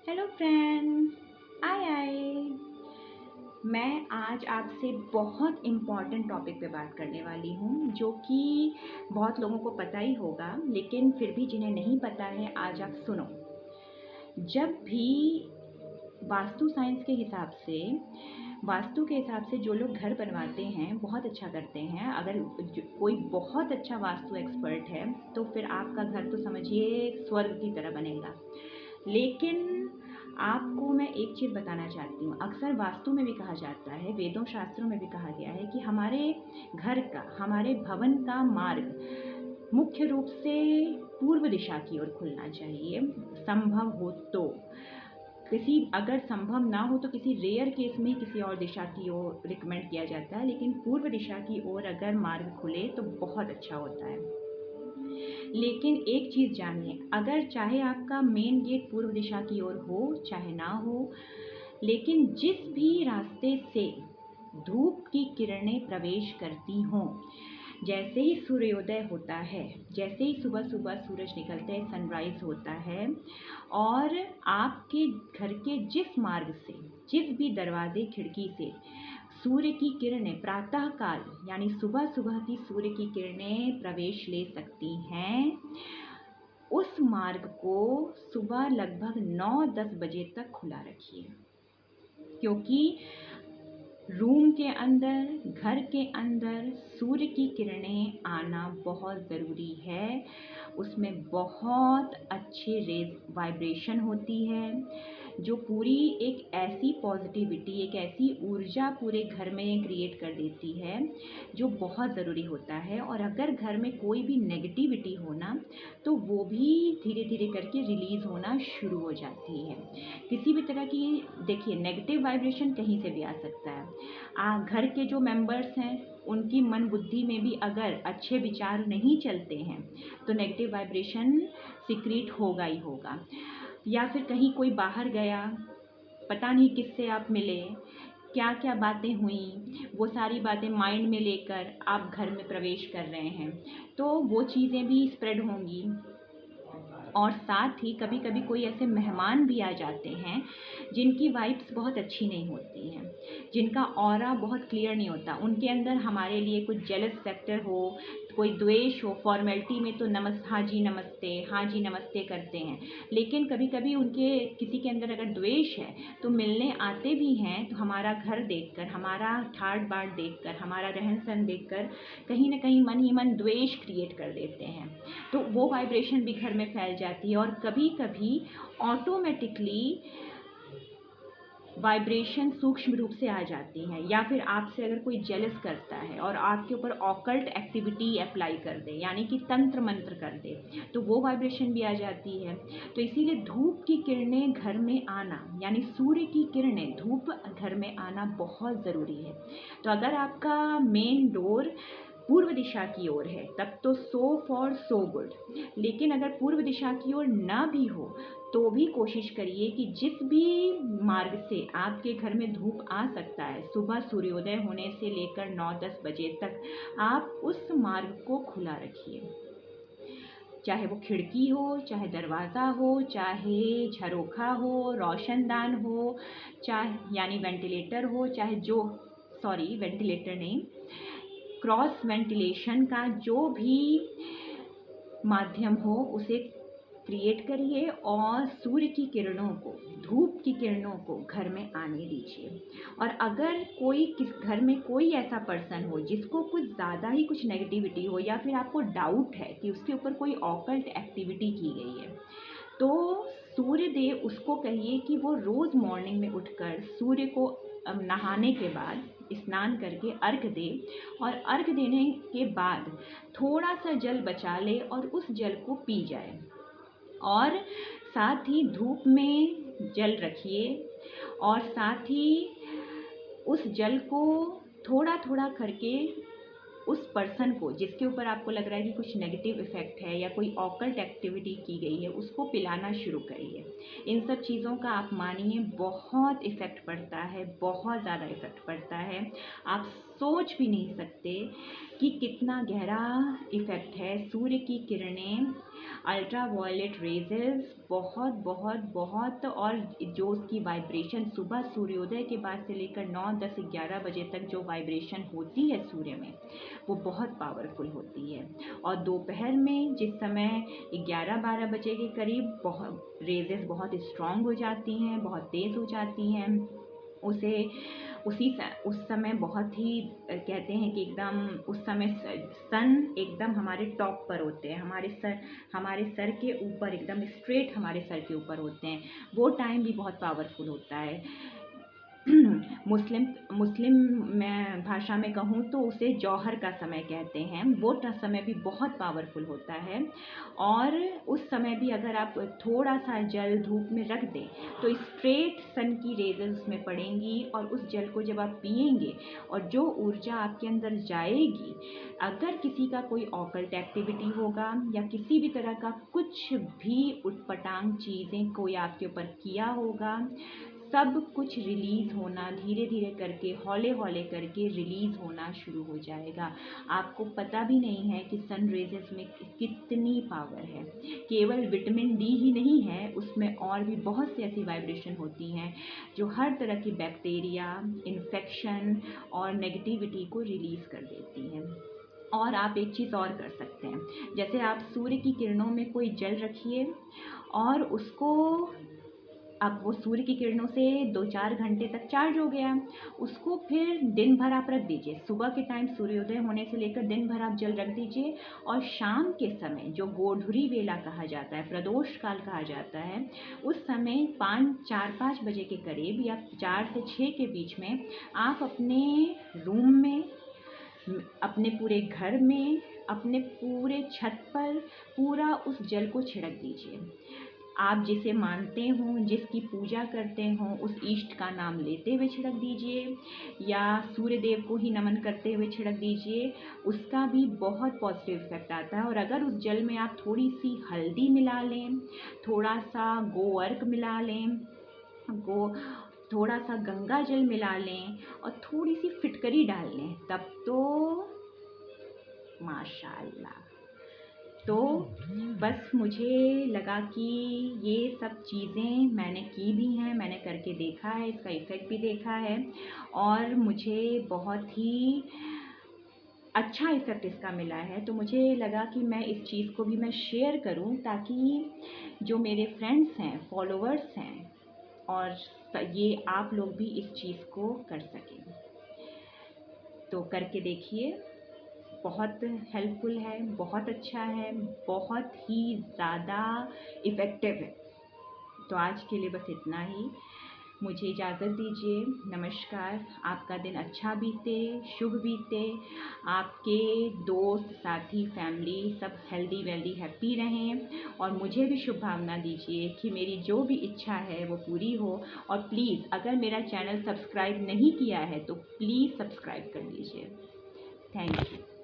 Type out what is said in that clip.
Hello friends, आए आए। मैं आज आपसे बहुत इम्पॉर्टेंट टॉपिक पे बात करने वाली हूँ, जो कि बहुत लोगों को पता ही होगा, लेकिन फिर भी जिन्हें नहीं पता है, आज आप सुनो। जब भी वास्तु के हिसाब से जो लोग घर बनवाते हैं, बहुत अच्छा करते हैं। अगर कोई बहुत अच्छा वास्तु एक्सपर्ट है, तो फिर आपका घर तो समझिए स्वर्ग की तरह बनेगा। लेकिन आपको मैं एक चीज़ बताना चाहती हूँ। अक्सर वास्तु में भी कहा जाता है, वेदों शास्त्रों में भी कहा गया है कि हमारे घर का, हमारे भवन का मार्ग मुख्य रूप से पूर्व दिशा की ओर खुलना चाहिए, संभव हो तो। अगर संभव ना हो तो किसी रेयर केस में किसी और दिशा की ओर रिकमेंड किया जाता है, लेकिन पूर्व दिशा की ओर अगर मार्ग खुले तो बहुत अच्छा होता है। लेकिन एक चीज़ जानिए, अगर चाहे आपका मेन गेट पूर्व दिशा की ओर हो चाहे ना हो, लेकिन जिस भी रास्ते से धूप की किरणें प्रवेश करती हों, जैसे ही सूर्योदय होता है, जैसे ही सुबह सुबह सूरज निकलते हैं, सनराइज होता है, और आपके घर के जिस मार्ग से, जिस भी दरवाजे खिड़की से सूर्य की किरणें प्रातः काल यानी सुबह सुबह की सूर्य की किरणें प्रवेश ले सकती हैं, उस मार्ग को सुबह लगभग 9-10 बजे तक खुला रखिए। क्योंकि रूम के अंदर, घर के अंदर सूर्य की किरणें आना बहुत ज़रूरी है। उसमें बहुत अच्छे रेज वाइब्रेशन होती है, जो पूरी एक ऐसी पॉजिटिविटी, एक ऐसी ऊर्जा पूरे घर में क्रिएट कर देती है, जो बहुत ज़रूरी होता है। और अगर घर में कोई भी नेगेटिविटी हो ना, तो वो भी धीरे धीरे करके रिलीज़ होना शुरू हो जाती है। किसी भी तरह की, देखिए, नेगेटिव वाइब्रेशन कहीं से भी आ सकता है। घर के जो मेंबर्स हैं, उनकी मन बुद्धि में भी अगर अच्छे विचार नहीं चलते हैं, तो नेगेटिव वाइब्रेशन सिक्रीट होगा ही होगा। या फिर कहीं कोई बाहर गया, पता नहीं किससे आप मिले, क्या क्या बातें हुई, वो सारी बातें माइंड में लेकर आप घर में प्रवेश कर रहे हैं, तो वो चीज़ें भी स्प्रेड होंगी। और साथ ही कभी कभी कोई ऐसे मेहमान भी आ जाते हैं जिनकी वाइब्स बहुत अच्छी नहीं होती हैं, जिनका ऑरा बहुत क्लियर नहीं होता, उनके अंदर हमारे लिए कुछ जेलस फैक्टर हो, कोई द्वेष हो। फॉर्मेलिटी में तो हाँ जी नमस्ते करते हैं, लेकिन कभी कभी उनके किसी के अंदर अगर द्वेष है, तो मिलने आते भी हैं तो हमारा घर देखकर, हमारा ठाट बाट देखकर, हमारा रहन सहन देखकर कहीं ना कहीं मन ही मन द्वेष क्रिएट कर देते हैं, तो वो वाइब्रेशन भी घर में फैल जाती है। और कभी कभी ऑटोमेटिकली वाइब्रेशन सूक्ष्म रूप से आ जाती है, या फिर आपसे अगर कोई जेलस करता है और आपके ऊपर ऑकल्ट एक्टिविटी अप्लाई कर दे, यानी कि तंत्र मंत्र कर दे, तो वो वाइब्रेशन भी आ जाती है। तो इसीलिए धूप की किरणें घर में आना, यानी सूर्य की किरणें, धूप घर में आना बहुत ज़रूरी है। तो अगर आपका मेन डोर पूर्व दिशा की ओर है, तब तो सो गुड। लेकिन अगर पूर्व दिशा की ओर ना भी हो, तो भी कोशिश करिए कि जिस भी मार्ग से आपके घर में धूप आ सकता है, सुबह सूर्योदय होने से लेकर 9-10 बजे तक, आप उस मार्ग को खुला रखिए। चाहे वो खिड़की हो, चाहे दरवाज़ा हो, चाहे झरोखा हो, रोशनदान हो, चाहे यानी वेंटिलेटर हो, चाहे जो, सॉरी वेंटिलेटर नहीं, क्रॉस वेंटिलेशन का जो भी माध्यम हो, उसे क्रिएट करिए और सूर्य की किरणों को, धूप की किरणों को घर में आने दीजिए। और अगर कोई घर में कोई ऐसा पर्सन हो जिसको कुछ ज़्यादा ही कुछ नेगेटिविटी हो, या फिर आपको डाउट है कि उसके ऊपर कोई ऑकल्ट एक्टिविटी की गई है, तो सूर्य देव, उसको कहिए कि वो रोज़ मॉर्निंग में उठकर सूर्य को नहाने के बाद स्नान करके अर्घ दे, और अर्घ देने के बाद थोड़ा सा जल बचा ले और उस जल को पी जाए। और साथ ही धूप में जल रखिए, और साथ ही उस जल को थोड़ा थोड़ा करके उस पर्सन को, जिसके ऊपर आपको लग रहा है कि कुछ नेगेटिव इफ़ेक्ट है या कोई ऑकल्ट एक्टिविटी की गई है, उसको पिलाना शुरू करिए। इन सब चीज़ों का आप मानिए बहुत इफ़ेक्ट पड़ता है, बहुत ज़्यादा इफ़ेक्ट पड़ता है। आप सोच भी नहीं सकते कि कितना गहरा इफ़ेक्ट है सूर्य की किरणें अल्ट्रा वायलेट रेजेस बहुत बहुत बहुत, और जो उसकी वाइब्रेशन सुबह सूर्योदय के बाद से लेकर 9, 10, 11 बजे तक जो वाइब्रेशन होती है सूर्य में, वो बहुत पावरफुल होती है। और दोपहर में जिस समय 11-12 बजे के करीब बहुत रेजेस बहुत स्ट्रॉन्ग हो जाती हैं, बहुत तेज़ हो जाती हैं, उसे उस समय बहुत ही कहते हैं कि एकदम उस समय सन एकदम हमारे टॉप पर होते हैं, हमारे सर के ऊपर, एकदम स्ट्रेट हमारे सर के ऊपर होते हैं। वो टाइम भी बहुत पावरफुल होता है। मुस्लिम मैं भाषा में कहूँ तो उसे जौहर का समय कहते हैं। वो समय भी बहुत पावरफुल होता है, और उस समय भी अगर आप थोड़ा सा जल धूप में रख दें तो स्ट्रेट सन की रेज़र उसमें पड़ेंगी, और उस जल को जब आप पिएंगे और जो ऊर्जा आपके अंदर जाएगी, अगर किसी का कोई ऑकल्ट एक्टिविटी होगा या किसी भी तरह का कुछ भी उटपटांग चीज़ें कोई आपके ऊपर किया होगा, सब कुछ रिलीज़ होना धीरे धीरे करके, हौले हौले करके रिलीज़ होना शुरू हो जाएगा। आपको पता भी नहीं है कि सन रेजेस में कितनी पावर है। केवल विटामिन डी ही नहीं है, उसमें और भी बहुत सी ऐसी वाइब्रेशन होती हैं जो हर तरह की बैक्टीरिया, इन्फेक्शन और नेगेटिविटी को रिलीज़ कर देती हैं। और आप एक चीज़ और कर सकते हैं, जैसे आप सूर्य की किरणों में कोई जल रखिए, और उसको, अब वो सूर्य की किरणों से 2-4 घंटे तक चार्ज हो गया, उसको फिर दिन भर आप रख दीजिए। सुबह के टाइम सूर्योदय होने से लेकर दिन भर आप जल रख दीजिए, और शाम के समय जो गोधूली वेला कहा जाता है, प्रदोष काल कहा जाता है, उस समय 4-5 बजे के करीब या 4 से 6 के बीच में आप अपने रूम में, अपने पूरे घर में, अपने पूरे छत पर पूरा उस जल को छिड़क दीजिए। आप जिसे मानते हो, जिसकी पूजा करते हो, उस इष्ट का नाम लेते हुए छिड़क दीजिए, या सूर्य देव को ही नमन करते हुए छिड़क दीजिए। उसका भी बहुत पॉजिटिव इफेक्ट आता है। और अगर उस जल में आप थोड़ी सी हल्दी मिला लें, थोड़ा सा गोअर्क मिला लें, थोड़ा सा गंगा जल मिला लें, और थोड़ी सी फिटकरी डाल लें, तब तो माशाअल्लाह। तो बस मुझे लगा कि ये सब चीज़ें मैंने की भी हैं, मैंने करके देखा है, इसका इफ़ेक्ट भी देखा है, और मुझे बहुत ही अच्छा इफ़ेक्ट इसका मिला है। तो मुझे लगा कि मैं इस चीज़ को भी मैं शेयर करूं, ताकि जो मेरे फ्रेंड्स हैं, फॉलोअर्स हैं, और ये आप लोग भी इस चीज़ को कर सकें। तो करके देखिए, बहुत हेल्पफुल है, बहुत अच्छा है, बहुत ही ज़्यादा इफ़ेक्टिव है। तो आज के लिए बस इतना ही। मुझे इजाज़त दीजिए। नमस्कार। आपका दिन अच्छा बीते, शुभ बीते, आपके दोस्त, साथी, फैमिली सब हेल्दी वेल्दी हैप्पी रहें, और मुझे भी शुभकामना दीजिए कि मेरी जो भी इच्छा है वो पूरी हो। और प्लीज़, अगर मेरा चैनल सब्सक्राइब नहीं किया है तो प्लीज़ सब्सक्राइब कर लीजिए। Thank you.